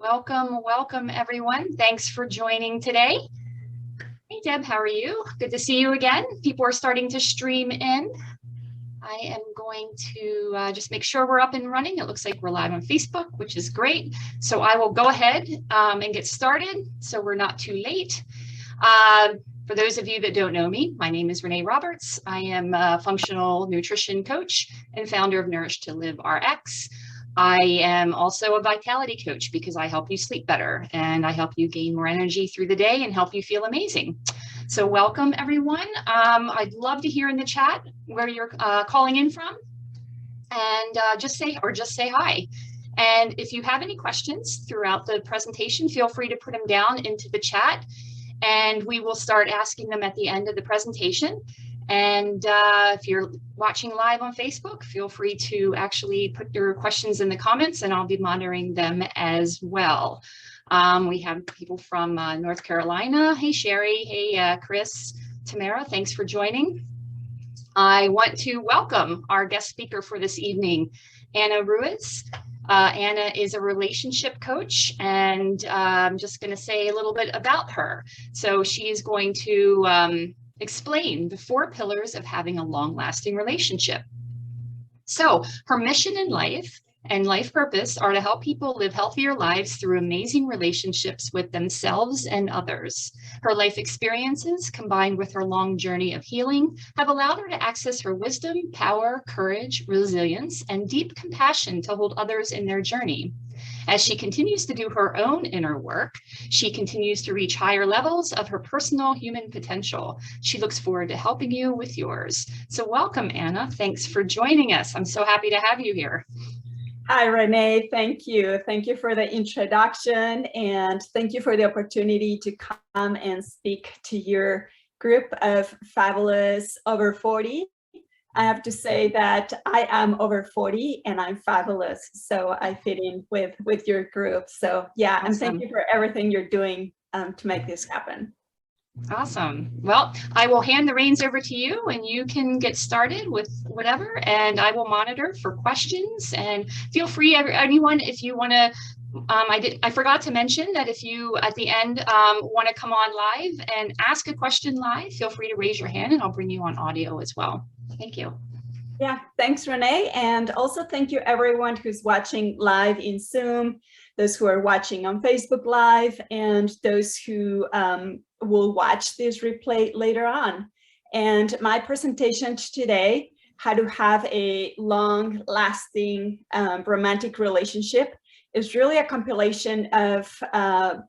Welcome everyone. Thanks for joining today. Hey Deb, how are you? Good to see you again. People are starting to stream in. I am going to just make sure we're up and running. It looks like we're live on Facebook, which is great. So I will go ahead and get started so we're not too late. For those of you that don't know me, my name is Renee Roberts. I am a functional nutrition coach and founder of Nourish to Live RX. I am also a vitality coach because I help you sleep better and I help you gain more energy through the day and help you feel amazing. So welcome everyone. I'd love to hear in the chat where you're calling in from, and just say hi. And if you have any questions throughout the presentation, feel free to put them down into the chat and we will start asking them at the end of the presentation. And if you're watching live on Facebook, feel free to actually put your questions in the comments and I'll be monitoring them as well. We have people from North Carolina. Hey, Sherry. Hey, Chris, Tamara, thanks for joining. I want to welcome our guest speaker for this evening, Ana Ruiz. Ana is a relationship coach, and I'm just going to say a little bit about her. So she is going to explain the 4 pillars of having a long-lasting relationship. So her mission in life and life purpose are to help people live healthier lives through amazing relationships with themselves and others. Her life experiences, combined with her long journey of healing, have allowed her to access her wisdom, power, courage, resilience, and deep compassion to hold others in their journey. As she continues to do her own inner work, she continues to reach higher levels of her personal human potential. She looks forward to helping you with yours. So welcome, Ana. Thanks for joining us. I'm so happy to have you here. Hi, Renee. Thank you. Thank you for the introduction and thank you for the opportunity to come and speak to your group of fabulous over 40. I have to say that I am over 40 and I'm fabulous. So I fit in with your group. So yeah, awesome. And thank you for everything you're doing to make this happen. Awesome. Well, I will hand the reins over to you and you can get started with whatever, and I will monitor for questions. And feel free, anyone, if you want to, I forgot to mention that if you at the end want to come on live and ask a question live, feel free to raise your hand and I'll bring you on audio as well. Thank you. Yeah, thanks, Renee. And also thank you everyone who's watching live in Zoom, those who are watching on Facebook Live, and those who will watch this replay later on. And my presentation today, how to have a long-lasting romantic relationship, is really a compilation of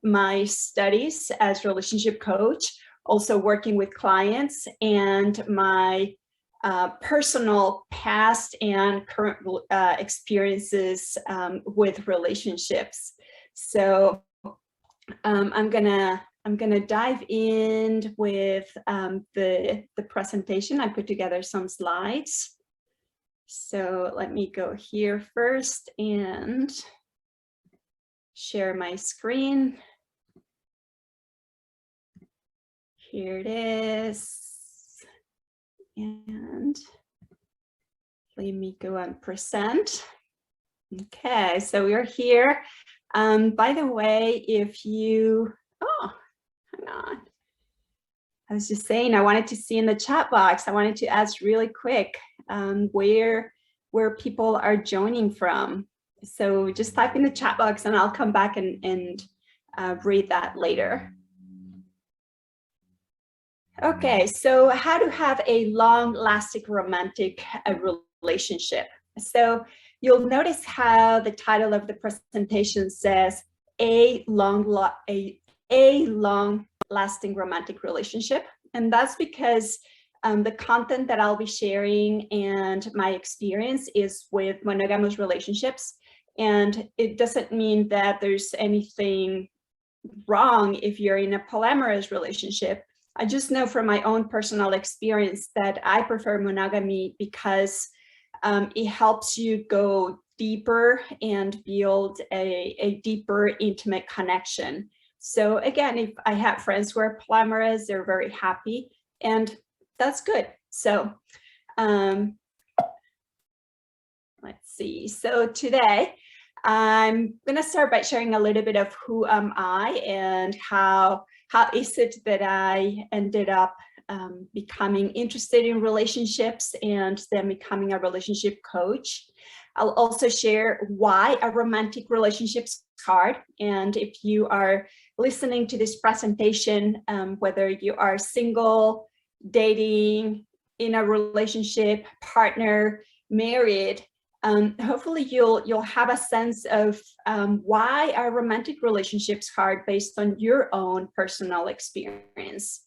my studies as relationship coach, also working with clients, and my personal past and current experiences with relationships. So I'm gonna dive in with the presentation. I put together some slides. So let me go here first and share my screen. Here it is. And let me go and present. Okay, so we're here. By the way, if you, hang on. I was just saying, I wanted to see in the chat box, I wanted to ask really quick where people are joining from. So just type in the chat box and I'll come back and read that later. Okay, so how to have a long-lasting romantic relationship. So you'll notice how the title of the presentation says a long-lasting romantic relationship, and that's because the content that I'll be sharing and my experience is with monogamous relationships, and it doesn't mean that there's anything wrong if you're in a polyamorous relationship. I just know from my own personal experience that I prefer monogamy because it helps you go deeper and build a deeper intimate connection. So again, if I have friends who are polyamorous, they're very happy and that's good. So let's see. So today I'm going to start by sharing a little bit of who am I and how is it that I ended up becoming interested in relationships and then becoming a relationship coach. I'll also share why a romantic relationship is hard. And if you are listening to this presentation, whether you are single, dating, in a relationship, partner, married, hopefully you'll have a sense of why are romantic relationships hard based on your own personal experience.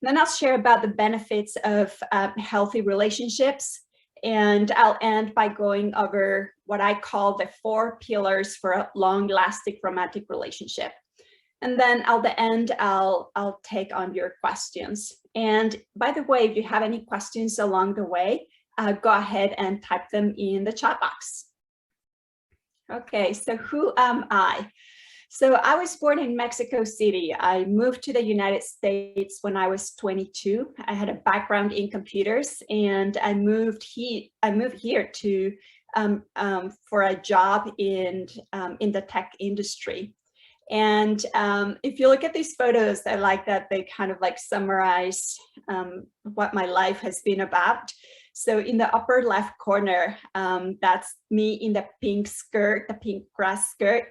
Then I'll share about the benefits of healthy relationships, and I'll end by going over what I call the 4 pillars for a long-lasting romantic relationship. And then at the end, I'll take on your questions. And by the way, if you have any questions along the way, go ahead and type them in the chat box. Okay, so who am I? So I was born in Mexico City. I moved to the United States when I was 22. I had a background in computers, and I moved here to for a job in the tech industry. And if you look at these photos, I like that they kind of like summarize what my life has been about. So in the upper left corner, that's me in the pink skirt, the pink grass skirt.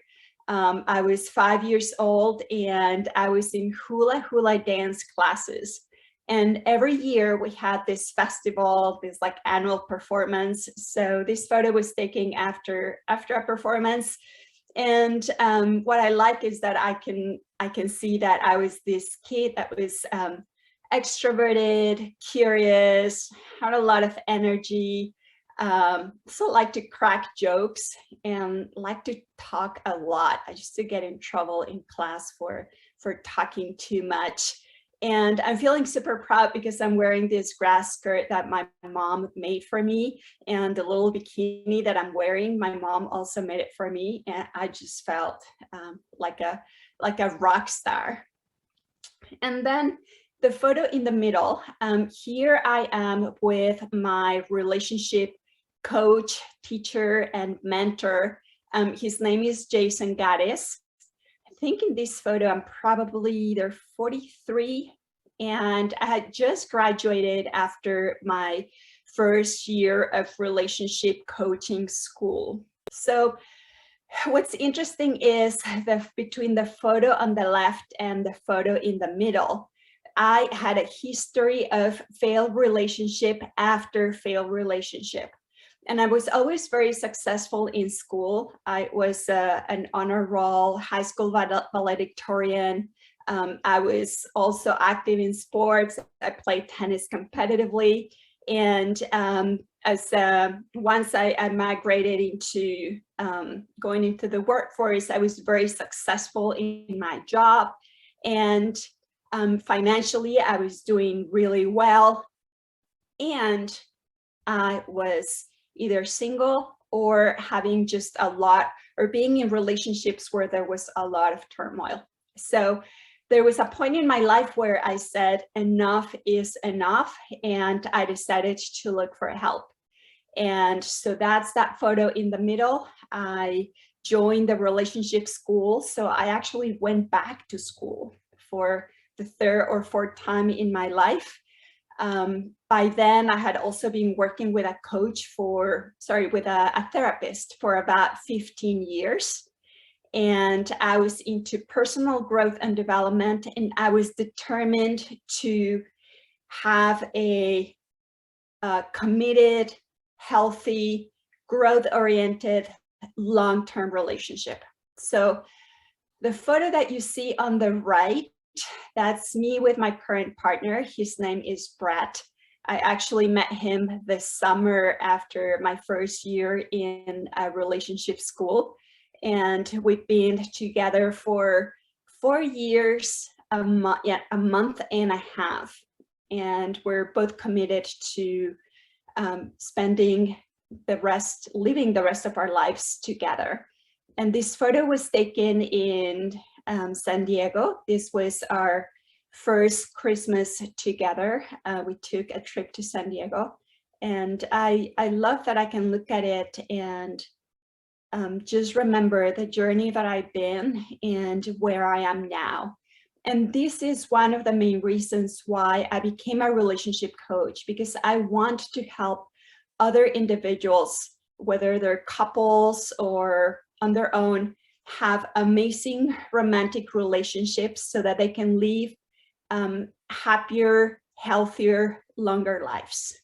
I was 5 years old and I was in hula dance classes. And every year we had this festival, this like annual performance. So this photo was taken after a performance. And what I like is that I can see that I was this kid that was extroverted, curious, had a lot of energy, also like to crack jokes and like to talk a lot. I used to get in trouble in class for talking too much. And I'm feeling super proud because I'm wearing this grass skirt that my mom made for me, and the little bikini that I'm wearing, my mom also made it for me. And I just felt like a rock star. And then the photo in the middle, here I am with my relationship coach, teacher, and mentor. His name is Jayson Gaddis. I think in this photo, I'm probably either 43, and I had just graduated after my first year of relationship coaching school. So what's interesting is that between the photo on the left and the photo in the middle, I had a history of failed relationship after failed relationship. And I was always very successful in school. I was an honor roll high school valedictorian. I was also active in sports. I played tennis competitively. And once I migrated into going into the workforce, I was very successful in my job. And financially, I was doing really well. And I was either single or having just a lot, or being in relationships where there was a lot of turmoil. So there was a point in my life where I said, enough is enough, and I decided to look for help. And so that's that photo in the middle. I joined the relationship school. So I actually went back to school for the 3rd or 4th time in my life. By then, I had also been working with a therapist for about 15 years. And I was into personal growth and development, and I was determined to have a committed, healthy, growth-oriented, long-term relationship. So the photo that you see on the right, that's me with my current partner. His name is Brett. I actually met him this summer after my first year in a relationship school. And we've been together for 4 years, a month and a half. And we're both committed to living the rest of our lives together. And this photo was taken in San Diego. This was our first Christmas together. We took a trip to San Diego, and I love that I can look at it and just remember the journey that I've been and where I am now. And this is one of the main reasons why I became a relationship coach, because I want to help other individuals, whether they're couples or on their own, have amazing romantic relationships so that they can live happier, healthier, longer lives.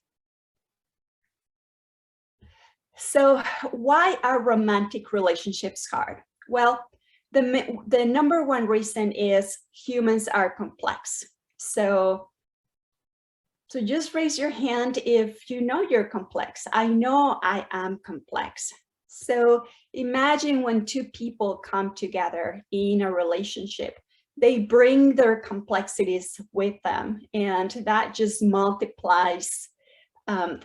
So why are romantic relationships hard? Well, the number one reason is humans are complex. So just raise your hand if you know you're complex. I know I am complex. So imagine when two people come together in a relationship, they bring their complexities with them, and that just multiplies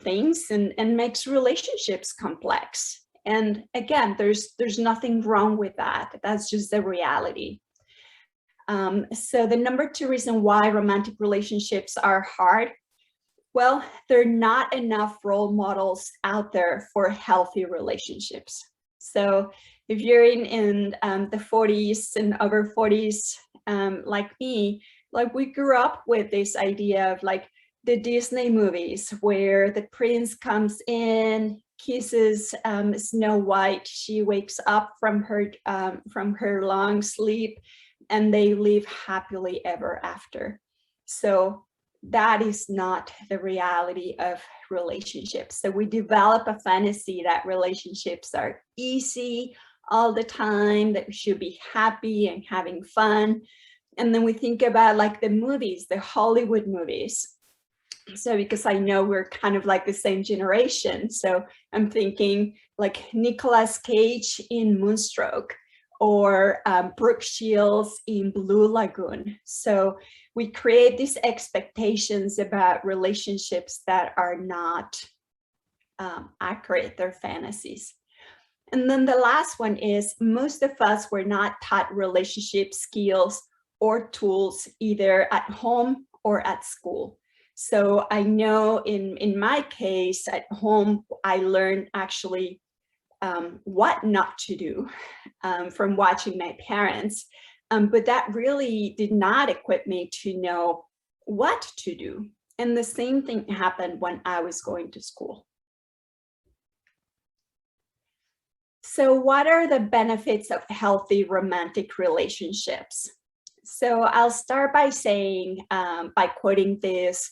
things and makes relationships complex. And again, there's nothing wrong with that. That's just the reality. So the number two reason why romantic relationships are hard, well, there are not enough role models out there for healthy relationships. So if you're in the 40s and over 40s, like me, like we grew up with this idea of like the Disney movies where the prince comes in, kisses Snow White, she wakes up from her long sleep, and they live happily ever after. So that is not the reality of relationships. So we develop a fantasy that relationships are easy all the time, that we should be happy and having fun. And then we think about like the movies, the Hollywood movies. So because I know we're kind of like the same generation, so I'm thinking like Nicolas Cage in Moonstruck, or Brooke Shields in Blue Lagoon. So we create these expectations about relationships that are not accurate, they're fantasies. And then the last one is most of us were not taught relationship skills or tools either at home or at school. So I know in my case at home, I learned actually what not to do from watching my parents, but that really did not equip me to know what to do. And the same thing happened when I was going to school. So what are the benefits of healthy romantic relationships? So I'll start by saying, by quoting this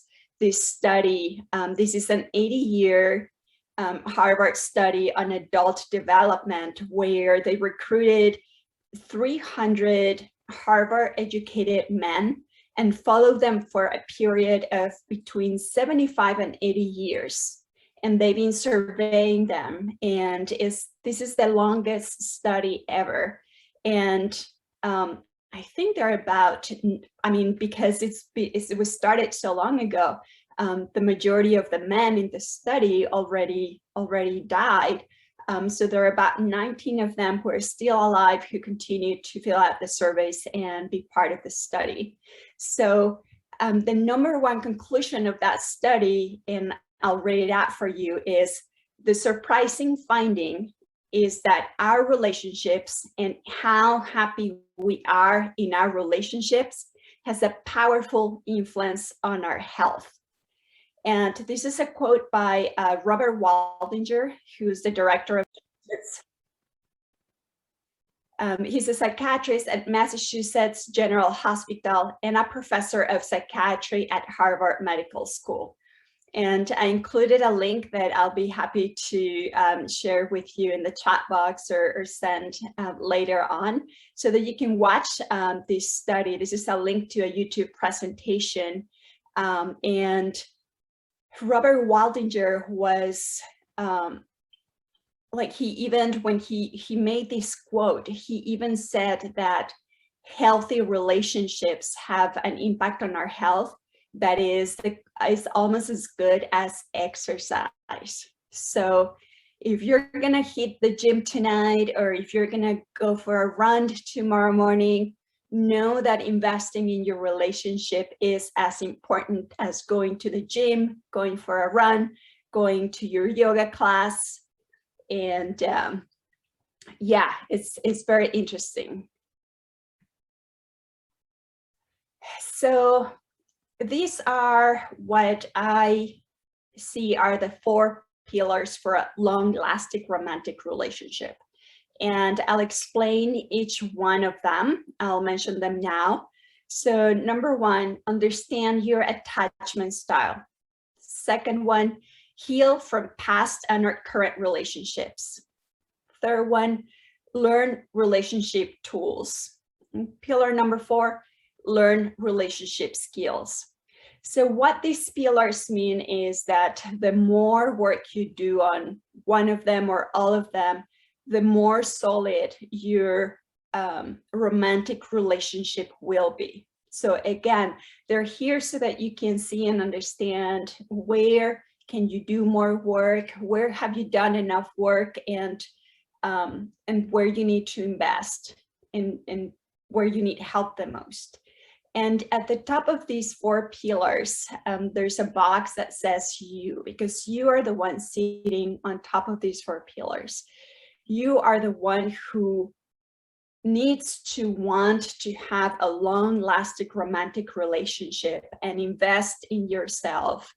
study. This is an 80-year Harvard study on adult development, where they recruited 300 Harvard-educated men and followed them for a period of between 75 and 80 years. And they've been surveying them, and this is the longest study ever. And I think they're about, I mean, because it was started so long ago, the majority of the men in the study already died. So there are about 19 of them who are still alive, who continue to fill out the surveys and be part of the study. So the number one conclusion of that study, and I'll read it out for you, is the surprising finding is that our relationships and how happy we are in our relationships has a powerful influence on our health. And this is a quote by Robert Waldinger, who's the director of he's a psychiatrist at Massachusetts General Hospital and a professor of psychiatry at Harvard Medical School. And I included a link that I'll be happy to share with you in the chat box or send later on, so that you can watch this study. This is a link to a YouTube presentation. And Robert Waldinger was like, he even, when he made this quote, he even said that healthy relationships have an impact on our health that is almost as good as exercise. So if you're gonna hit the gym tonight, or if you're gonna go for a run tomorrow morning, know that investing in your relationship is as important as going to the gym, going for a run, going to your yoga class. And yeah, it's very interesting. So these are what I see are the 4 pillars for a long-lasting romantic relationship. And I'll explain each one of them. I'll mention them now. So number 1, understand your attachment style. Second one, heal from past and current relationships. Third one, learn relationship tools. And pillar number 4, learn relationship skills. So what these pillars mean is that the more work you do on one of them or all of them, the more solid your romantic relationship will be. So again, they're here so that you can see and understand where can you do more work, where have you done enough work, and where you need to invest, and where you need help the most. And at the top of these 4 pillars, there's a box that says you, because you are the one sitting on top of these 4 pillars. You are the one who needs to want to have a long-lasting romantic relationship and invest in yourself,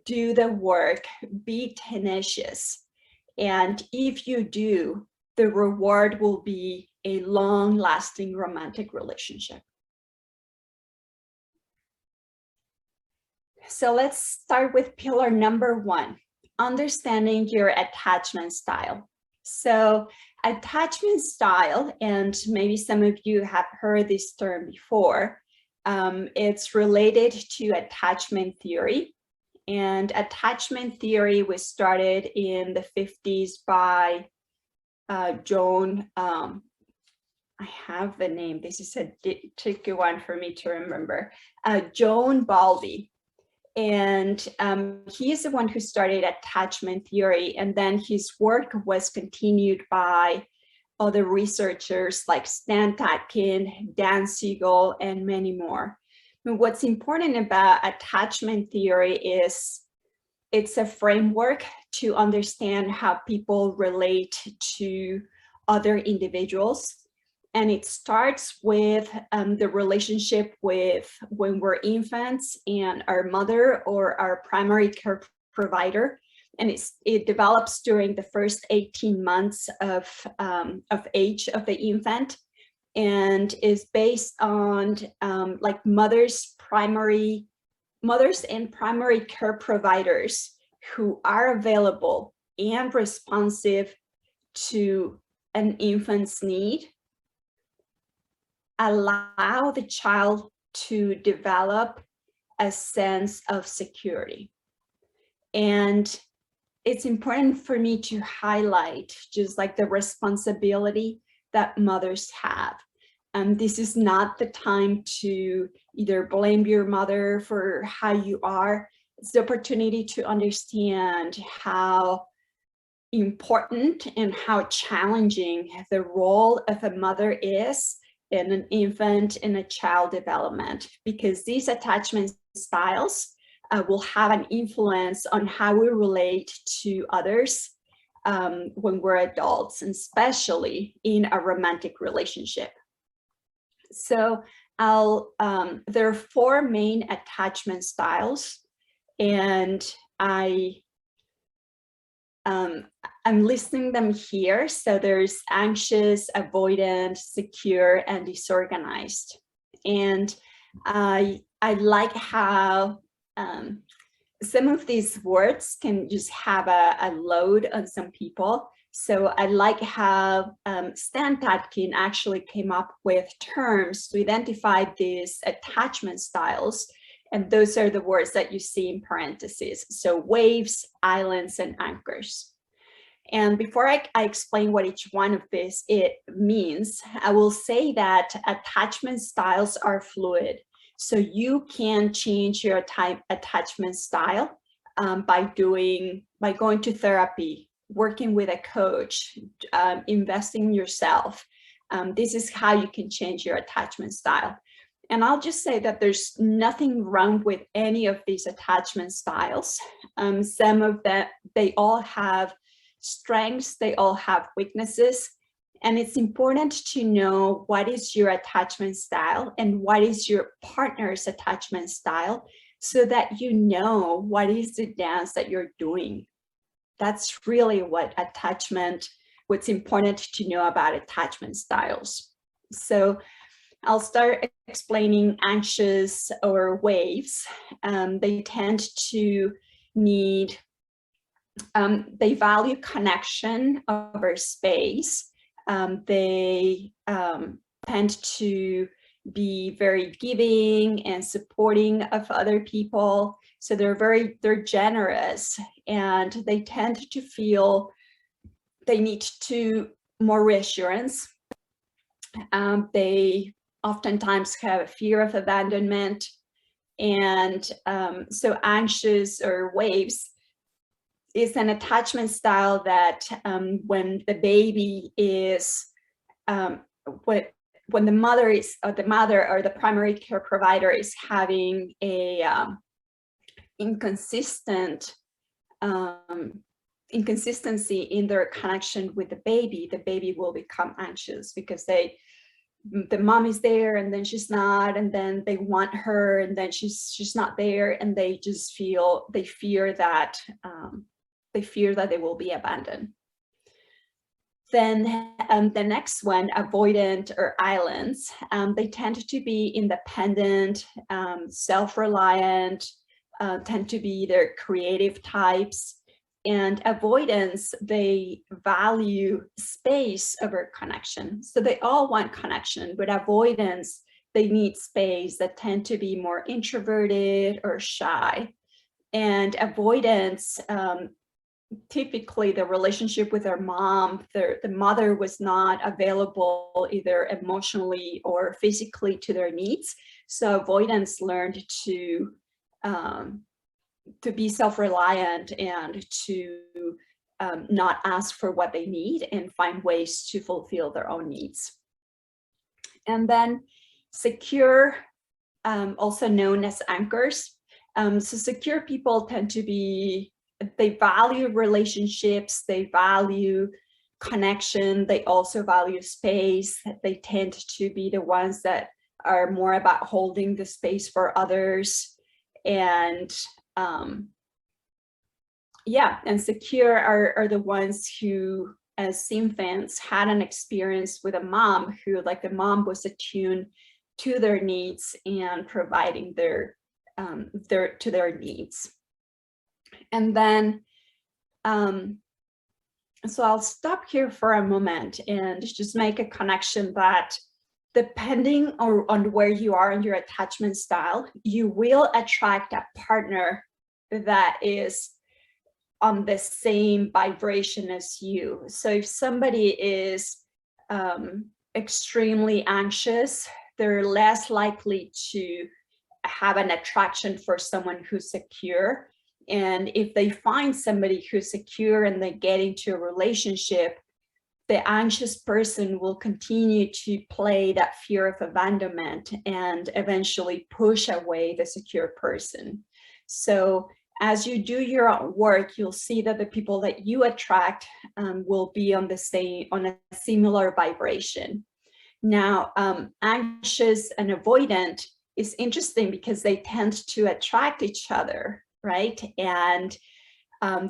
do the work, be tenacious. And if you do, the reward will be a long-lasting romantic relationship. So let's start with pillar number 1, understanding your attachment style. So attachment style, and maybe some of you have heard this term before, it's related to attachment theory. And attachment theory was started in the 50s by Joan, I have the name, this is a tricky one for me to remember, Joan Bowlby. And he is the one who started attachment theory, and then his work was continued by other researchers like Stan Tatkin, Dan Siegel, and many more. And what's important about attachment theory is it's a framework to understand how people relate to other individuals. And it starts with the relationship with when we're infants and our mother or our primary care provider. And it develops during the first 18 months of age of the infant, and is based on like mothers and primary care providers who are available and responsive to an infant's need, allow the child to develop a sense of security. And it's important for me to highlight just like the responsibility that mothers have. This is not the time to either blame your mother for how you are. It's the opportunity to understand how important and how challenging the role of a mother is in an infant and a child development, because these attachment styles will have an influence on how we relate to others when we're adults, and especially in a romantic relationship. So there are 4 main attachment styles, and I'm listing them here. So there's anxious, avoidant, secure, and disorganized. And I like how some of these words can just have a load on some people. So I like how Stan Tatkin actually came up with terms to identify these attachment styles. And those are the words that you see in parentheses. So waves, islands, and anchors. And before I explain what each one of this means, I will say that attachment styles are fluid. So you can change your attachment style by going to therapy, working with a coach, investing in yourself. This is how you can change your attachment style. And I'll just say that there's nothing wrong with any of these attachment styles. Some of them, they all have strengths, they all have weaknesses. And it's important to know what is your attachment style and what is your partner's attachment style, so that you know what is the dance that you're doing. That's really what's important to know about attachment styles. So I'll start explaining anxious or waves. They tend to need, they value connection over space. They tend to be very giving and supporting of other people. So they're generous, and they tend to feel they need more reassurance. They oftentimes have a fear of abandonment. And so anxious or waves is an attachment style that when the baby is, when the mother or the primary care provider is having a inconsistency in their connection with the baby will become anxious, because the mom is there and then she's not, and then they want her and then she's not there, and they fear that they will be abandoned. Then the next one, avoidant or islands, they tend to be independent, self-reliant, tend to be their creative types. And avoidance, they value space over connection. So they all want connection, but avoidance, they need space, that tend to be more introverted or shy. And avoidance, typically the relationship with their mom, the mother was not available either emotionally or physically to their needs. So avoidance learned to be self-reliant and to not ask for what they need and find ways to fulfill their own needs. And then secure, also known as anchors. So secure people tend to be, they value relationships, they value connection, they also value space. They tend to be the ones that are more about holding the space for others. And and secure are the ones who, as infants, had an experience with a mom who, like, the mom was attuned to their needs and providing their needs. And then, so I'll stop here for a moment and just make a connection that depending on where you are in your attachment style, you will attract a partner that is on the same vibration as you. So if somebody is extremely anxious, they're less likely to have an attraction for someone who's secure. And if they find somebody who's secure and they get into a relationship, the anxious person will continue to play that fear of abandonment and eventually push away the secure person. So as you do your own work, you'll see that the people that you attract will be on a similar vibration. Now, anxious and avoidant is interesting because they tend to attract each other, right? And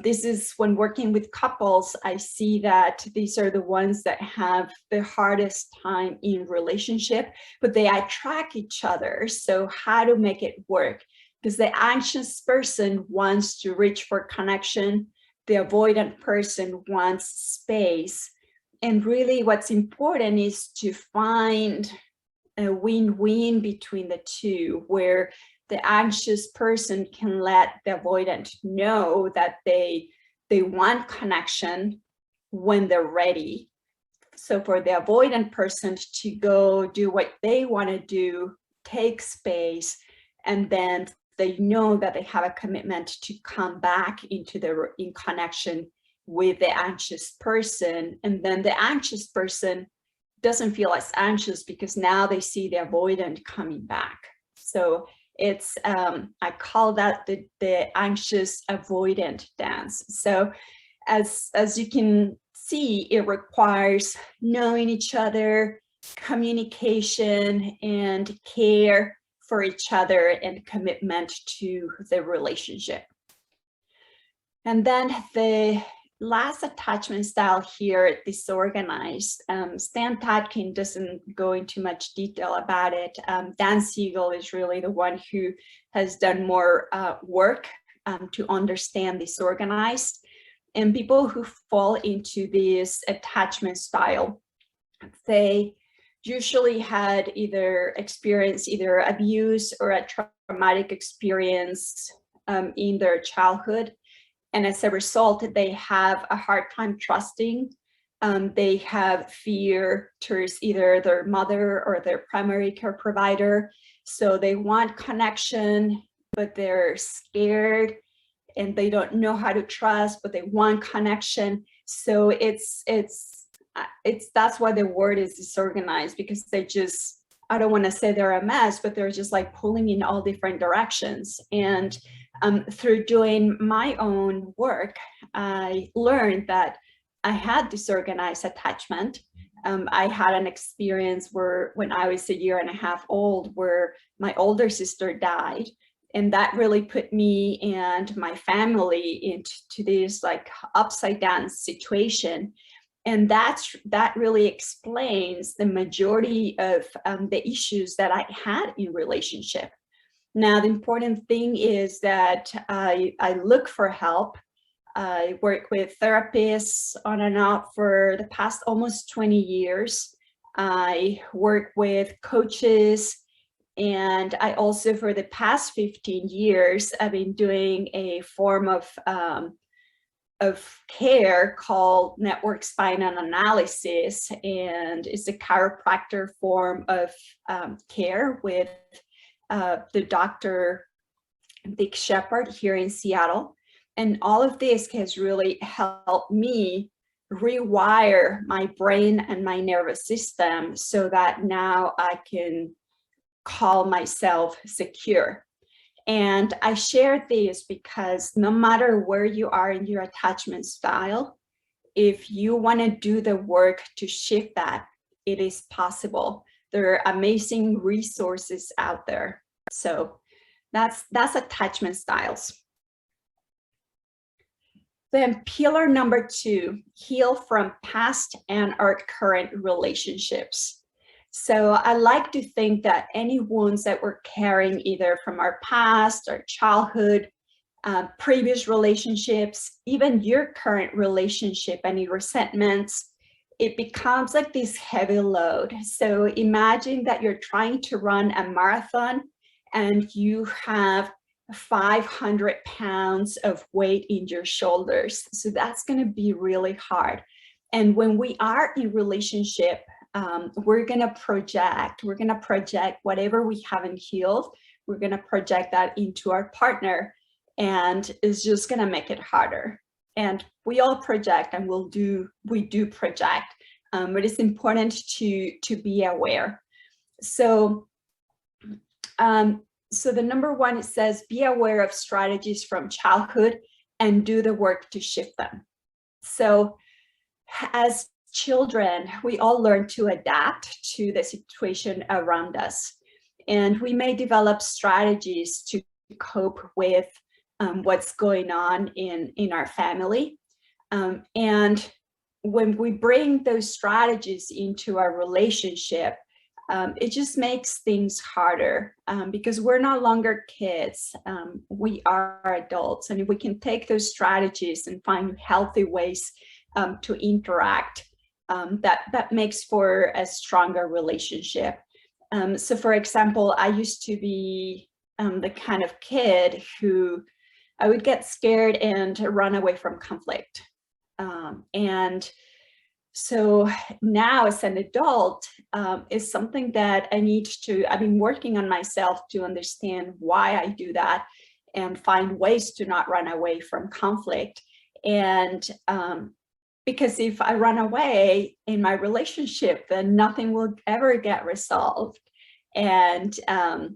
this is when working with couples, I see that these are the ones that have the hardest time in relationship, but they attract each other. So how to make it work? Because the anxious person wants to reach for connection, the avoidant person wants space. And really what's important is to find a win-win between the two, where the anxious person can let the avoidant know that they want connection when they're ready. So for the avoidant person to go do what they want to do, take space, and then they know that they have a commitment to come back in connection with the anxious person. And then the anxious person doesn't feel as anxious because now they see the avoidant coming back. So it's, I call that the anxious avoidant dance. So as you can see, it requires knowing each other, communication, and care for each other, and commitment to the relationship. And then the last attachment style here, disorganized. Stan Tatkin doesn't go into much detail about it. Dan Siegel is really the one who has done more work to understand disorganized. And people who fall into this attachment style, they usually had experienced either abuse or a traumatic experience in their childhood. And as a result, they have a hard time trusting. They have fear towards either their mother or their primary care provider. So they want connection, but they're scared and they don't know how to trust, but they want connection. So that's why the word is disorganized, because they just, I don't want to say they're a mess, but they're just like pulling in all different directions. And through doing my own work, I learned that I had disorganized attachment. I had an experience where when I was 1.5 years old, where my older sister died. And that really put me and my family into this like upside down situation. And that really explains the majority of the issues that I had in relationship. Now, the important thing is that I look for help. I work with therapists on and off for the past almost 20 years. I work with coaches, and I also, for the past 15 years, I've been doing a form of care called network spinal analysis, and it's a chiropractor form of care with the Dr. Dick Shepherd here in Seattle. And all of this has really helped me rewire my brain and my nervous system so that now I can call myself secure. And I share this because no matter where you are in your attachment style, if you want to do the work to shift that, it is possible. There are amazing resources out there. So that's attachment styles. Then pillar number 2, heal from past and our current relationships. So I like to think that any wounds that we're carrying either from our past, our childhood, previous relationships, even your current relationship, any resentments, it becomes like this heavy load. So imagine that you're trying to run a marathon and you have 500 pounds of weight in your shoulders. So that's going to be really hard. And when we are in relationship, we're going to project whatever we haven't healed. We're going to project that into our partner, and it's just going to make it harder. And we all project, and we do project, but it's important to be aware. So the number 1, it says, be aware of strategies from childhood and do the work to shift them. So as children, we all learn to adapt to the situation around us. And we may develop strategies to cope with what's going on in our family. And when we bring those strategies into our relationship, it just makes things harder because we're no longer kids. We are adults, and if we can take those strategies and find healthy ways to interact, that makes for a stronger relationship. So for example, I used to be the kind of kid who I would get scared and run away from conflict. And so now as an adult, is something that I've been working on myself to understand why I do that and find ways to not run away from conflict. And because if I run away in my relationship, then nothing will ever get resolved. And I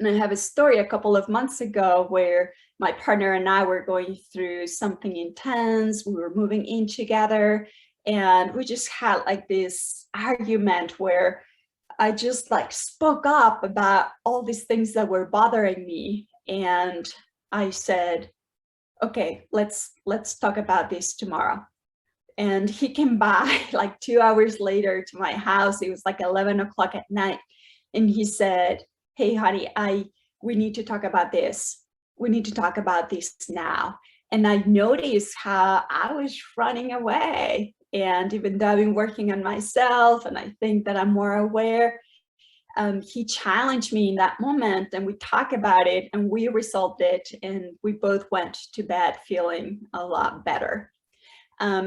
have a story a couple of months ago where my partner and I were going through something intense. We were moving in together, and we just had like this argument where I just like spoke up about all these things that were bothering me. And I said, okay, let's talk about this tomorrow. And he came by like 2 hours later to my house. It was like 11 o'clock at night. And he said, hey, honey, we need to talk about this. We need to talk about this now. And I noticed how I was running away. And even though I've been working on myself and I think that I'm more aware, he challenged me in that moment, and we talked about it and we resolved it, and we both went to bed feeling a lot better.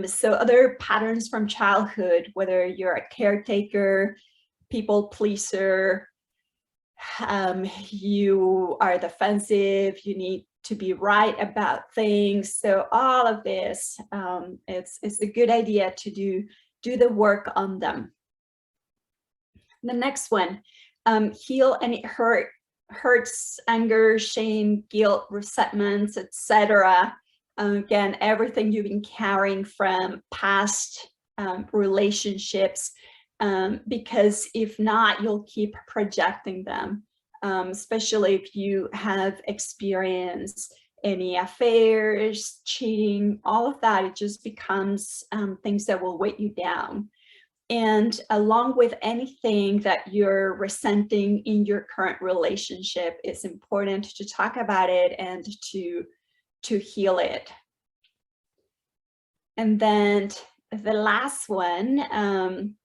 So other patterns from childhood, whether you're a caretaker, people pleaser, you are defensive, you need to be right about things. So all of this, it's a good idea to do the work on them. The next one, heal any hurts, anger, shame, guilt, resentments, etc. Again, everything you've been carrying from past relationships, because if not, you'll keep projecting them, especially if you have experienced any affairs, cheating, all of that. It just becomes things that will weight you down. And along with anything that you're resenting in your current relationship, it's important to talk about it and to heal it. And then the last one, and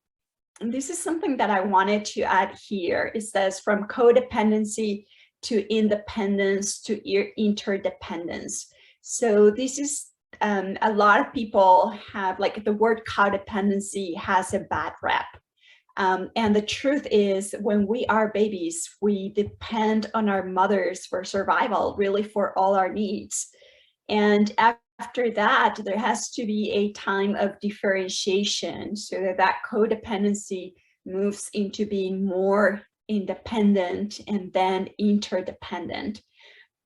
this is something that I wanted to add here. It says from codependency to independence to interdependence. So this is a lot of people have, like, the word codependency has a bad rep. And the truth is, when we are babies, we depend on our mothers for survival, really for all our needs. And after that, there has to be a time of differentiation so that codependency moves into being more independent and then interdependent.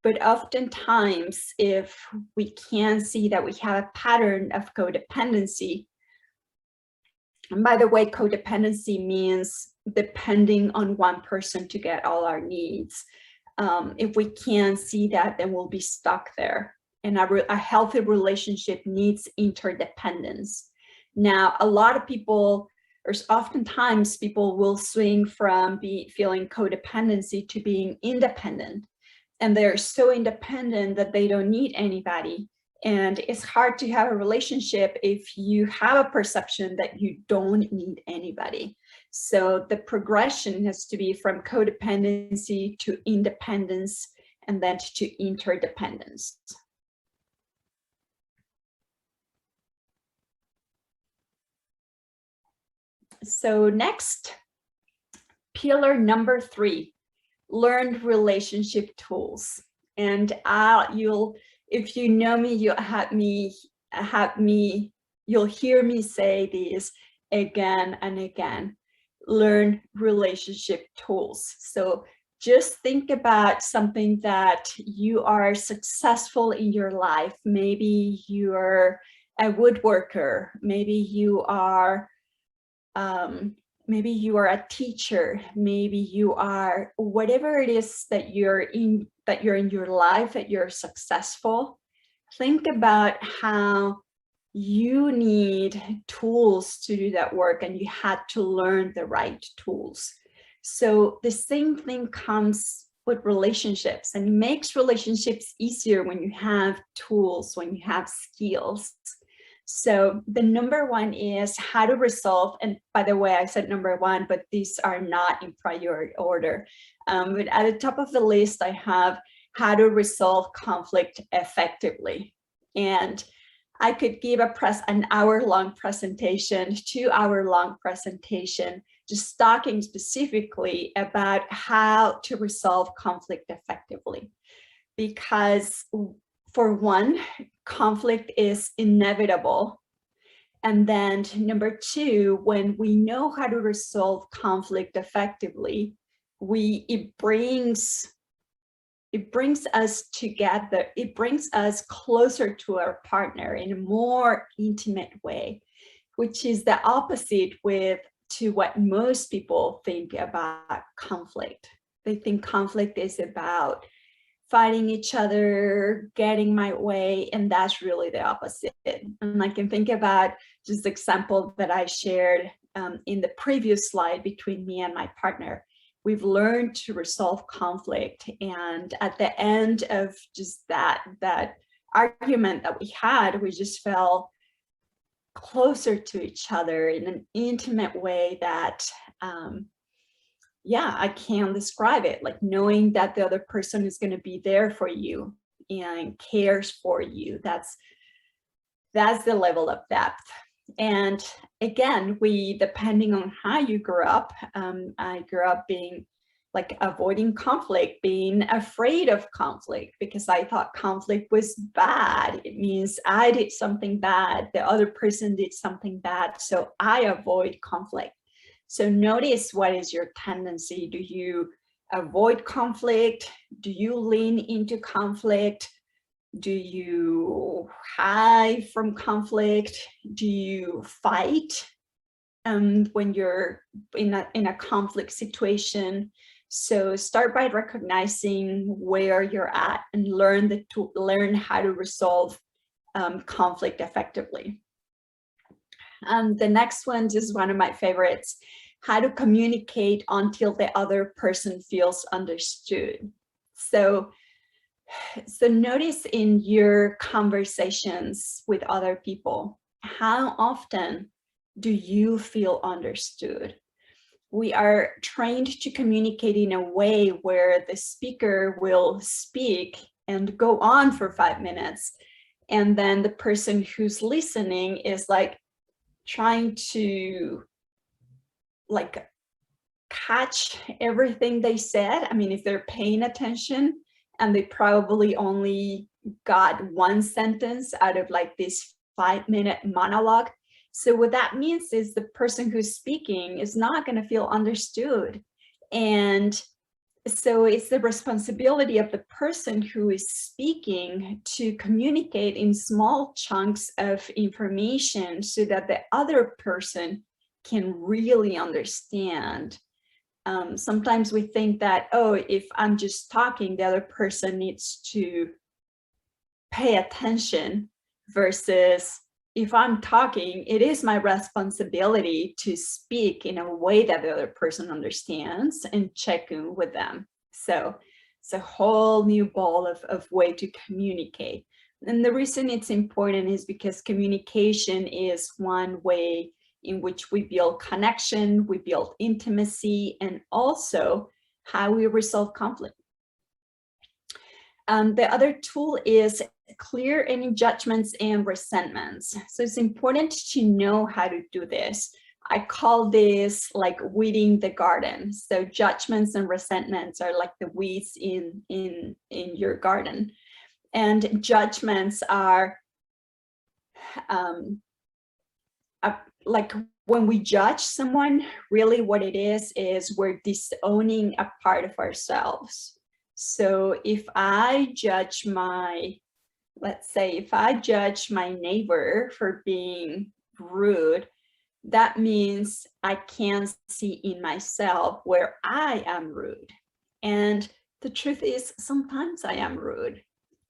But oftentimes, if we can see that we have a pattern of codependency, and by the way, codependency means depending on one person to get all our needs. If we can't see that, then we'll be stuck there. And a healthy relationship needs interdependence. Now, a lot of people, or oftentimes people will swing from feeling codependency to being independent. And they're so independent that they don't need anybody. And it's hard to have a relationship if you have a perception that you don't need anybody. So the progression has to be from codependency to independence, and then to interdependence. So next, pillar number 3. Learned relationship tools. And if you know me, you'll hear me say these again and again. Learn relationship tools. So just think about something that you are successful in your life. Maybe you're a woodworker. Maybe you are a teacher. Maybe you are whatever it is that you're in your life, that you're successful. Think about how you need tools to do that work, and you had to learn the right tools. So the same thing comes with relationships, and it makes relationships easier when you have tools, when you have skills. So the number 1 is how to resolve, and by the way, I said number 1, but these are not in priority order. But at the top of the list, I have how to resolve conflict effectively. And I could give an hour-long presentation, 2-hour-long presentation, just talking specifically about how to resolve conflict effectively. Because for one, conflict is inevitable. And then number 2, when we know how to resolve conflict effectively, it brings it brings us together. It brings us closer to our partner in a more intimate way, which is the opposite to what most people think about conflict. They think conflict is about fighting each other, getting my way, and that's really the opposite. And I can think about just the example that I shared in the previous slide between me and my partner. We've learned to resolve conflict, and at the end of just that argument that we had, we just felt closer to each other in an intimate way that yeah, I can't describe it. Like knowing that the other person is going to be there for you and cares for you. That's the level of depth. And again, depending on how you grew up, I grew up being like avoiding conflict, being afraid of conflict, because I thought conflict was bad. It means I did something bad, the other person did something bad, so I avoid conflict. So notice, what is your tendency? Do you avoid conflict? Do you lean into conflict? Do you hide from conflict? Do you fight when you're in a conflict situation? So start by recognizing where you're at and learn how to resolve conflict effectively. The next one is one of my favorites: how to communicate until the other person feels understood. So notice in your conversations with other people, how often do you feel understood? We are trained to communicate in a way where the speaker will speak and go on for 5 minutes, and then the person who's listening is like trying to like catch everything they said. I mean, if they're paying attention, and they probably only got one sentence out of like this 5-minute monologue. So what that means is the person who's speaking is not going to feel understood. And so it's the responsibility of the person who is speaking to communicate in small chunks of information so that the other person can really understand. Sometimes we think that, oh, if I'm just talking, the other person needs to pay attention, versus if I'm talking, it is my responsibility to speak in a way that the other person understands and check in with them. So it's a whole new ball of way to communicate. And the reason it's important is because communication is one way in which we build connection, we build intimacy, and also how we resolve conflict. The other tool is clear any judgments and resentments. So it's important to know how to do this. I call this like weeding the garden. So judgments and resentments are like the weeds in your garden. And judgments are like when we judge someone, really what it is we're disowning a part of ourselves. So if I judge let's say if I judge my neighbor for being rude, that means I can't see in myself where I am rude. And the truth is, sometimes I am rude,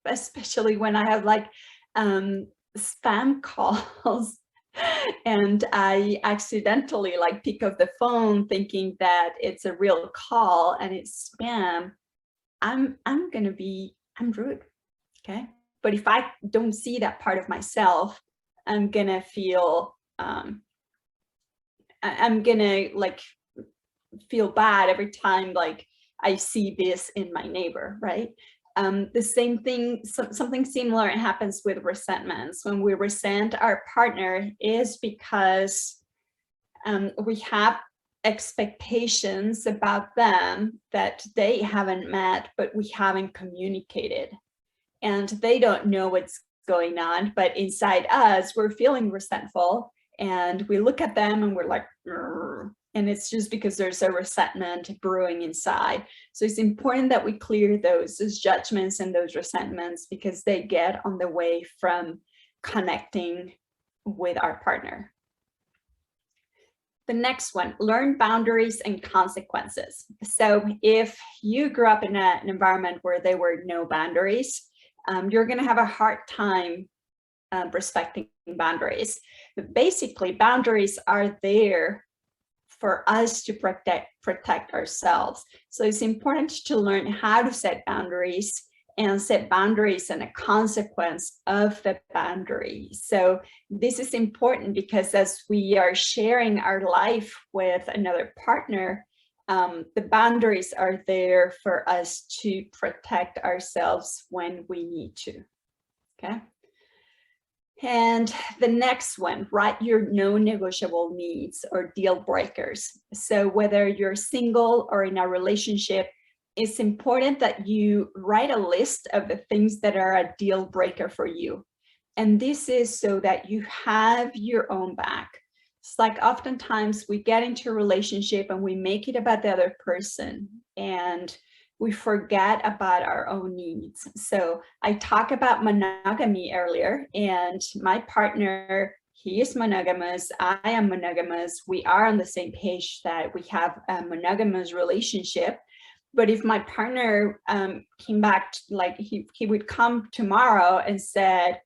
especially when I have like spam calls and I accidentally like pick up the phone thinking that it's a real call and it's spam. I'm rude, okay? But if I don't see that part of myself, I'm gonna feel I'm gonna like feel bad every time like I see this in my neighbor, right? The same thing, something similar happens with resentments. When we resent our partner is because we have expectations about them that they haven't met, but we haven't communicated. And they don't know what's going on, but inside us, we're feeling resentful. And we look at them and we're like, And it's just because there's a resentment brewing inside. So it's important that we clear those judgments and those resentments, because they get on the way from connecting with our partner. The next one, learn boundaries and consequences. So if you grew up in an environment where there were no boundaries, you're going to have a hard time respecting boundaries. But basically, boundaries are there for us to protect ourselves. So it's important to learn how to set boundaries and set boundaries and a consequence of the boundary. So this is important because as we are sharing our life with another partner, the boundaries are there for us to protect ourselves when we need to, okay? And the next one, write your non-negotiable needs or deal breakers. So whether you're single or in a relationship, it's important that you write a list of the things that are a deal breaker for you. And this is so that you have your own back. It's like oftentimes we get into a relationship and we make it about the other person and we forget about our own needs. So I talked about monogamy earlier, and my partner, he is monogamous, I am monogamous. We are on the same page that we have a monogamous relationship. But if my partner came back, like he would come tomorrow and said,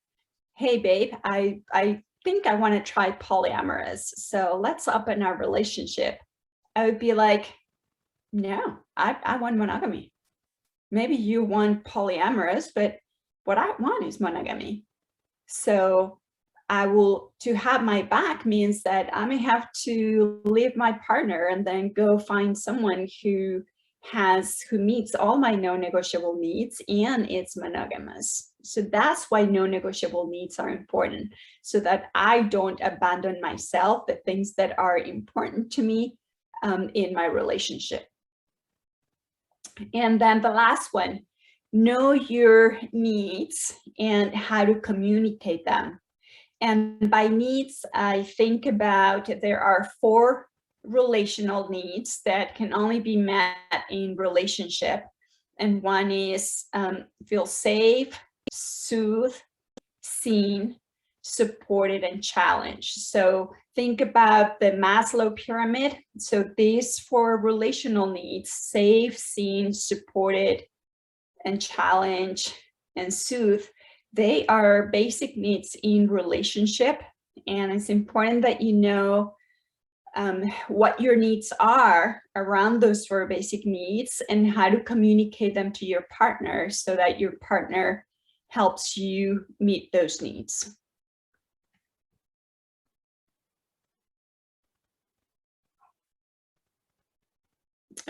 hey babe, I think I want to try polyamorous, so let's open our relationship. I would be like, no, I want monogamy. Maybe you want polyamorous, but what I want is monogamy. So to have my back means that I may have to leave my partner and then go find someone who meets all my non-negotiable needs and it's monogamous. So that's why non-negotiable needs are important, so that I don't abandon myself, the things that are important to me in my relationship. And then the last one, know your needs and how to communicate them. And by needs, I think about there are 4 relational needs that can only be met in relationship. And one is feel safe, soothed, seen, supported, and challenged. So think about the Maslow pyramid. So these 4 relational needs, safe, seen, supported, and challenged, and soothed, they are basic needs in relationship. And it's important that you know what your needs are around those 4 basic needs and how to communicate them to your partner so that your partner helps you meet those needs.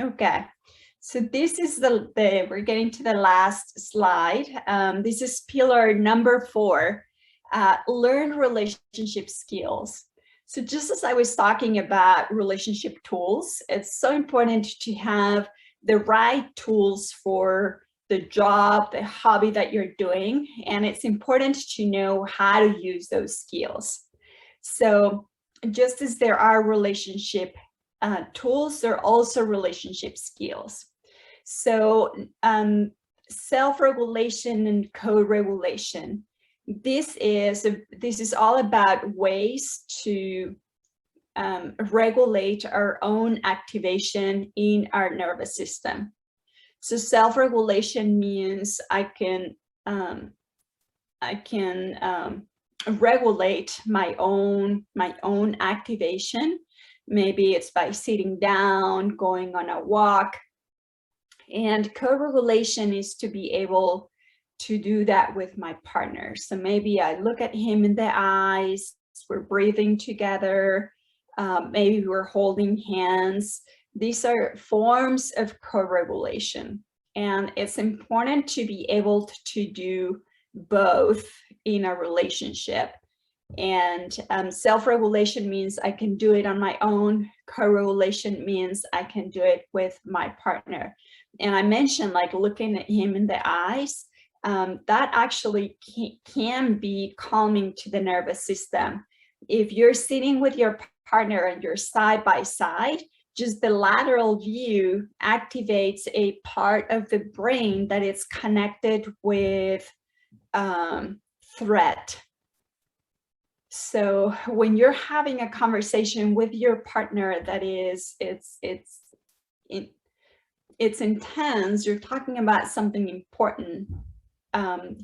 Okay, so this is we're getting to the last slide. This is pillar number 4, learn relationship skills. So just as I was talking about relationship tools, it's so important to have the right tools for the job, the hobby that you're doing, and it's important to know how to use those skills. So just as there are relationship tools, there are also relationship skills. So self-regulation and co-regulation. This is all about ways to regulate our own activation in our nervous system. So self-regulation means I can regulate my own activation. Maybe it's by sitting down, going on a walk. And co-regulation is to be able to do that with my partner. So maybe I look at him in the eyes, we're breathing together, maybe we're holding hands. These are forms of co-regulation. And it's important to be able to do both in a relationship. And self-regulation means I can do it on my own. Co-regulation means I can do it with my partner. And I mentioned like looking at him in the eyes, that actually can be calming to the nervous system. If you're sitting with your partner and you're side by side, just the lateral view activates a part of the brain that is connected with threat. So when you're having a conversation with your partner that is, it's intense, you're talking about something important,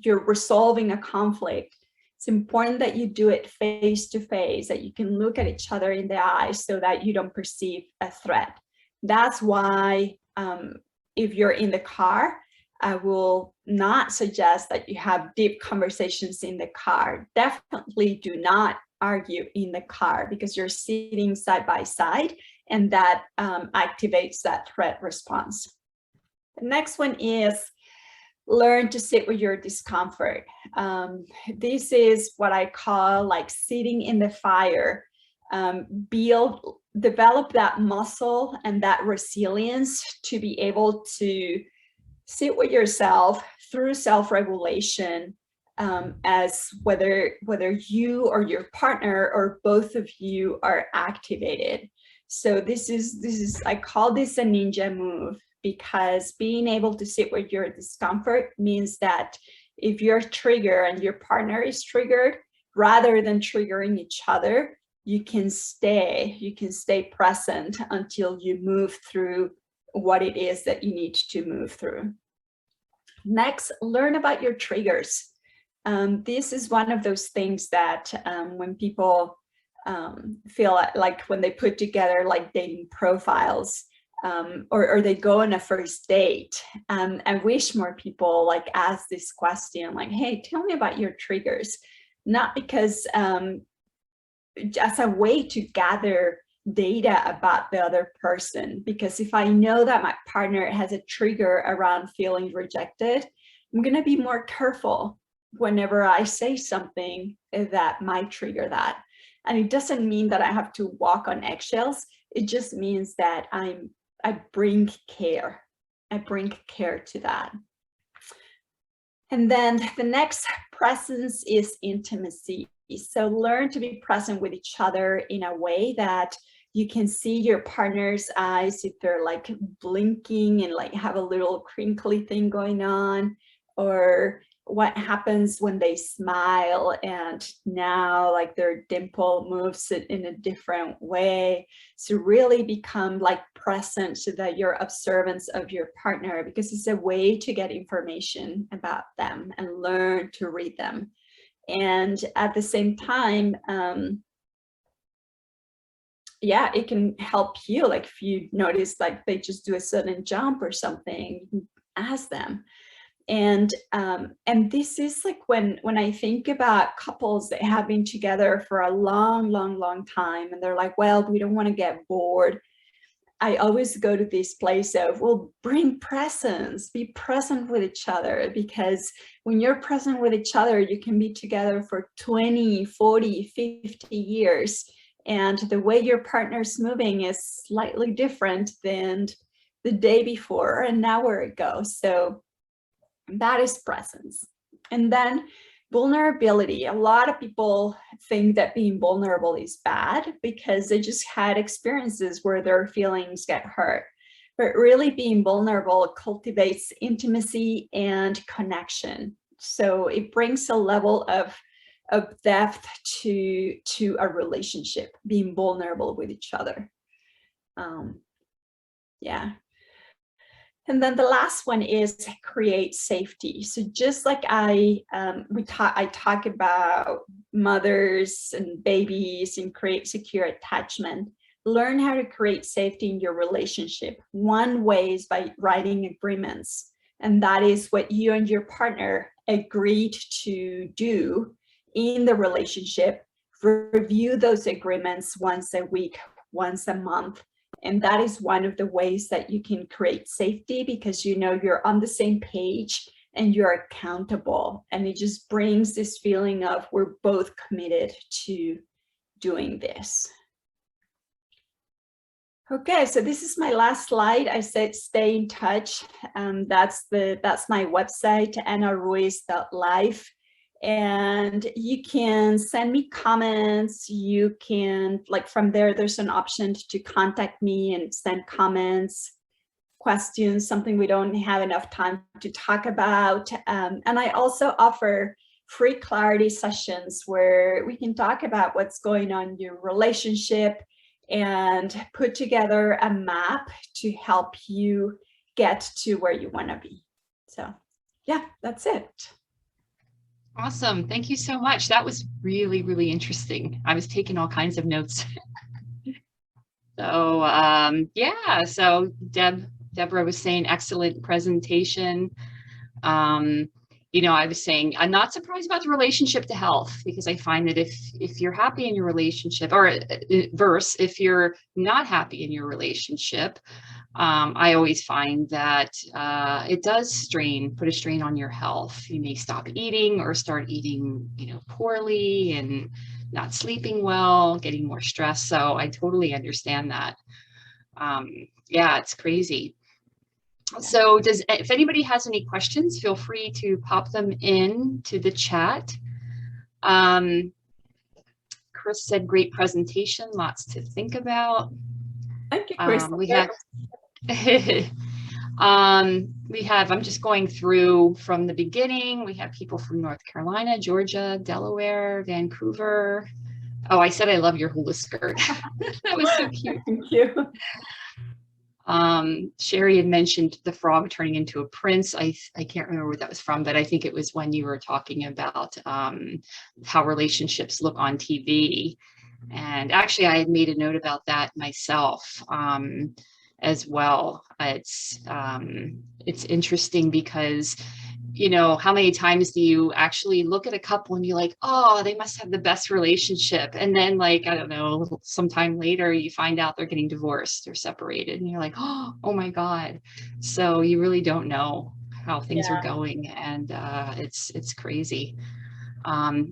you're resolving a conflict, it's important that you do it face to face, that you can look at each other in the eyes so that you don't perceive a threat. That's why if you're in the car, I will not suggest that you have deep conversations in the car. Definitely do not argue in the car because you're sitting side by side, and that activates that threat response. The next one is learn to sit with your discomfort. This is what I call like sitting in the fire. Develop that muscle and that resilience to be able to sit with yourself through self-regulation, as whether you or your partner or both of you are activated. So this is I call this a ninja move, because being able to sit with your discomfort means that if you're triggered and your partner is triggered, rather than triggering each other, you can stay present until you move through what it is that you need to move through. Next, learn about your triggers. This is one of those things that when people feel like when they put together like dating profiles, or they go on a first date, I wish more people like ask this question, like, hey, tell me about your triggers. Not because as a way to gather data about the other person, because if I know that my partner has a trigger around feeling rejected, I'm going to be more careful whenever I say something that might trigger that. And it doesn't mean that I have to walk on eggshells. It just means that I bring care. I bring care to that. And then the next presence is intimacy. So learn to be present with each other in a way that you can see your partner's eyes if they're like blinking and like have a little crinkly thing going on, or what happens when they smile and now like their dimple moves it in a different way. So really become like present so that you're observant of your partner, because it's a way to get information about them and learn to read them. And at the same time, yeah, it can help you. Like if you notice like they just do a sudden jump or something, you can ask them. And this is like when I think about couples that have been together for a long time, and they're like, well, we don't want to get bored. I always go to this place of, well, bring presence, be present with each other, because when you're present with each other, you can be together for 20, 40, 50 years. And the way your partner's moving is slightly different than the day before and an hour ago. So that is presence. And then vulnerability. A lot of people think that being vulnerable is bad because they just had experiences where their feelings get hurt. But really being vulnerable cultivates intimacy and connection. So it brings a level of depth to a relationship, being vulnerable with each other. Yeah. And then the last one is create safety. So just like I talk about mothers and babies and create secure attachment, learn how to create safety in your relationship. One way is by writing agreements. And that is what you and your partner agreed to do in the relationship. Review those agreements once a week, once a month. And that is one of the ways that you can create safety, because you know you're on the same page and you're accountable. And it just brings this feeling of we're both committed to doing this. Okay, so this is my last slide. I said stay in touch. That's my website, anaruiz.life. and you can send me comments. You can, like, from there, there's an option to contact me and send comments, questions, something we don't have enough time to talk about. And I also offer free clarity sessions where we can talk about what's going on in your relationship and put together a map to help you get to where you want to be. So yeah, that's it. Awesome. Thank you so much. That was really, really interesting. I was taking all kinds of notes. So yeah, so Deborah was saying excellent presentation. You know, I was saying I'm not surprised about the relationship to health, because I find that if you're happy in your relationship, or verse, if you're not happy in your relationship, I always find that it does put a strain on your health. You may stop eating or start eating, you know, poorly, and not sleeping well, getting more stressed. So I totally understand that. Yeah, it's crazy. So if anybody has any questions, feel free to pop them in to the chat. Chris said, great presentation, lots to think about. Thank you, Chris. I'm just going through from the beginning. We have people from North Carolina, Georgia, Delaware, Vancouver. Oh, I said I love your hula skirt. That was so cute. Thank you. Sherry had mentioned the frog turning into a prince. I can't remember where that was from, but I think it was when you were talking about how relationships look on TV. And actually, I had made a note about that myself as well. It's interesting because, you know, how many times do you actually look at a couple and you're like, oh, they must have the best relationship. And then, like, I don't know, sometime later you find out they're getting divorced or separated, and you're like, oh my God. So you really don't know how things are going. And it's crazy.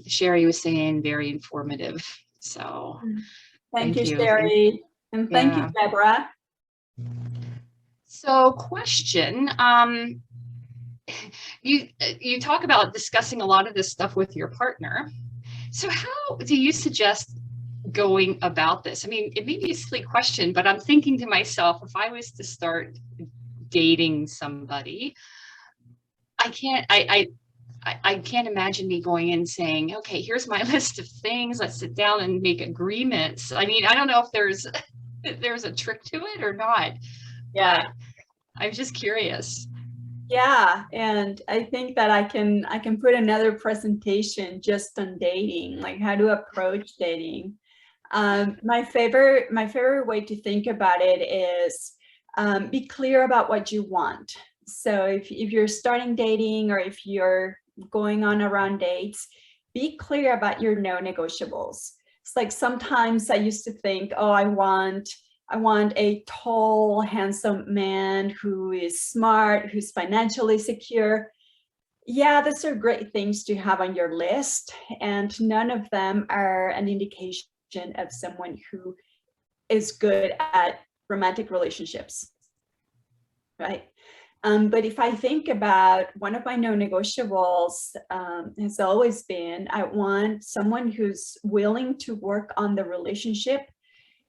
Sherry was saying very informative. So thank you, Sherry. And thank you, Deborah. So question, you talk about discussing a lot of this stuff with your partner. So how do you suggest going about this? I mean, it may be a silly question, but I'm thinking to myself, if I was to start dating somebody, I can't imagine me going in saying, okay, here's my list of things, let's sit down and make agreements. I mean, I don't know if there's a trick to it or not. Yeah, I'm just curious. Yeah, and I think that I can put another presentation just on dating, like how to approach dating. My favorite way to think about it is be clear about what you want. So if you're starting dating, or if you're going on around dates, be clear about your no-negotiables. It's like sometimes I used to think, oh, I want a tall, handsome man who is smart, who's financially secure. Yeah, those are great things to have on your list, and none of them are an indication of someone who is good at romantic relationships, right? But if I think about one of my no-negotiables, has always been, I want someone who's willing to work on the relationship,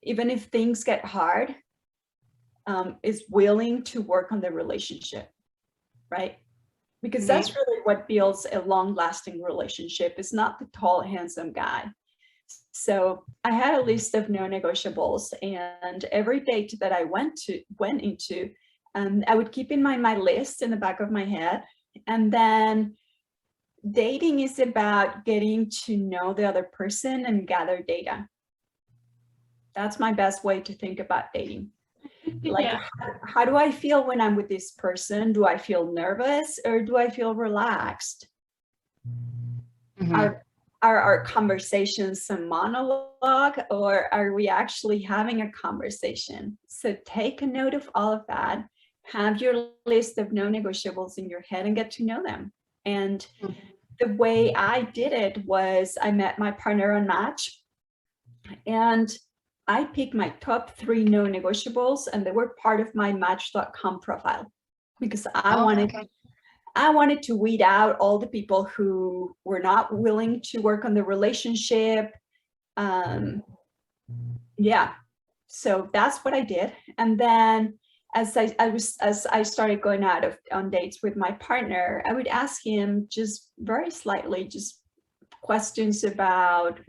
even if things get hard, is willing to work on the relationship, right? Because that's really what builds a long-lasting relationship. It's not the tall, handsome guy. So I had a list of no-negotiables, and every date that I went into, I would keep in mind my list in the back of my head. And then dating is about getting to know the other person and gather data. That's my best way to think about dating. Like, how do I feel when I'm with this person? Do I feel nervous, or do I feel relaxed? Are our conversations a monologue, or are we actually having a conversation? So take a note of all of that. Have your list of no-negotiables in your head and get to know them. And the way I did it was I met my partner on Match, and I picked my top 3 no-negotiables, and they were part of my Match.com profile, because I I wanted to weed out all the people who were not willing to work on the relationship. Yeah, so that's what I did. And then as I started going out on dates with my partner, I would ask him just very slightly, just questions about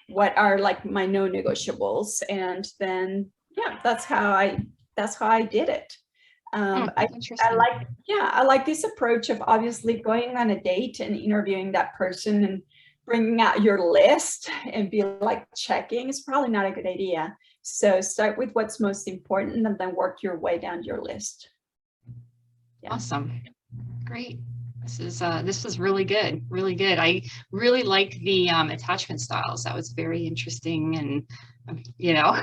what are like my non-negotiables. And then, yeah, that's how I did it. I like this approach of obviously going on a date and interviewing that person and bringing out your list and be like checking is probably not a good idea. So start with what's most important and then work your way down your list. Yeah. Awesome. Great. This was really good. Really good. I really like the attachment styles. That was very interesting. And, you know,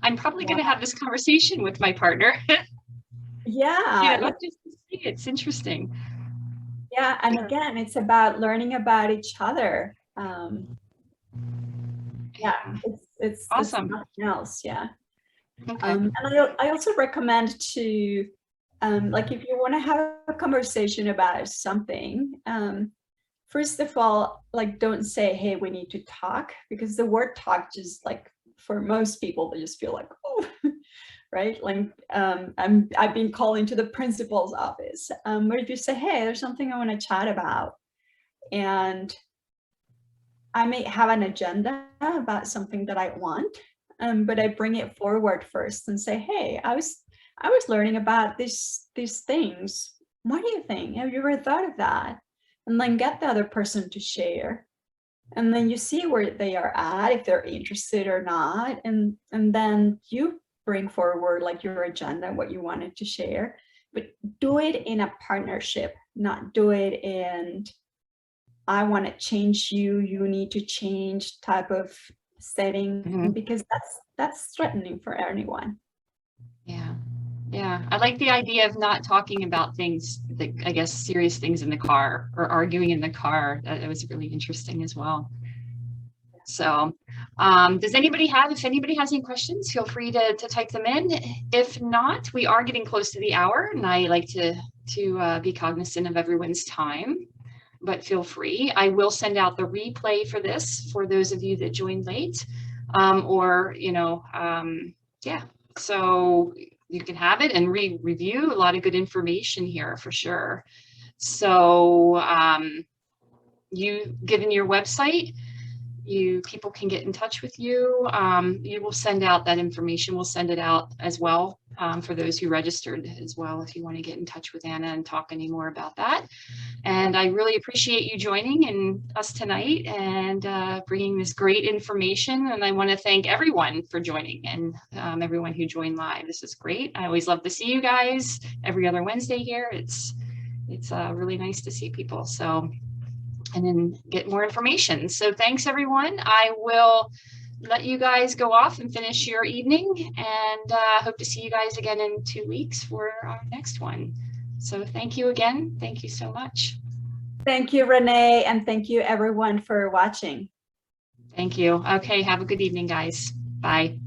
I'm probably going to have this conversation with my partner. Yeah. Just to see. It's interesting. Yeah. And again, it's about learning about each other. Yeah, it's awesome. Nothing else. Yeah. Okay. And I also recommend to, like, if you want to have a conversation about something, first of all, like, don't say, hey, we need to talk, because the word talk just, like, for most people, they just feel like, oh, right? Like, I've been called into the principal's office. Or if you say, hey, there's something I want to chat about, and I may have an agenda about something that I want, but I bring it forward first and say, hey, I was learning about these things. What do you think? Have you ever thought of that? And then get the other person to share. And then you see where they are at, if they're interested or not. And then you bring forward like your agenda, what you wanted to share, but do it in a partnership, not do it in, I want to change you, you need to change type of setting, because that's threatening for anyone. Yeah. Yeah. I like the idea of not talking about things that, I guess, serious things in the car or arguing in the car. That was really interesting as well. So if anybody has any questions, feel free to type them in. If not, we are getting close to the hour, and I like to be cognizant of everyone's time, but feel free. I will send out the replay for this for those of you that joined late, yeah, so you can have it and review. A lot of good information here for sure. So you given your website, people can get in touch with you. You will send out that information. We'll send it out as well for those who registered as well, if you want to get in touch with Ana and talk any more about that. And I really appreciate you joining us tonight and bringing this great information. And I want to thank everyone for joining and everyone who joined live. This is great. I always love to see you guys every other Wednesday here. It's really nice to see people. So, and then get more information. So thanks everyone. I will let you guys go off and finish your evening, and hope to see you guys again in 2 weeks for our next one. So thank you again. Thank you so much. Thank you, Renee, and thank you everyone for watching. Thank you. Okay, have a good evening, guys. Bye.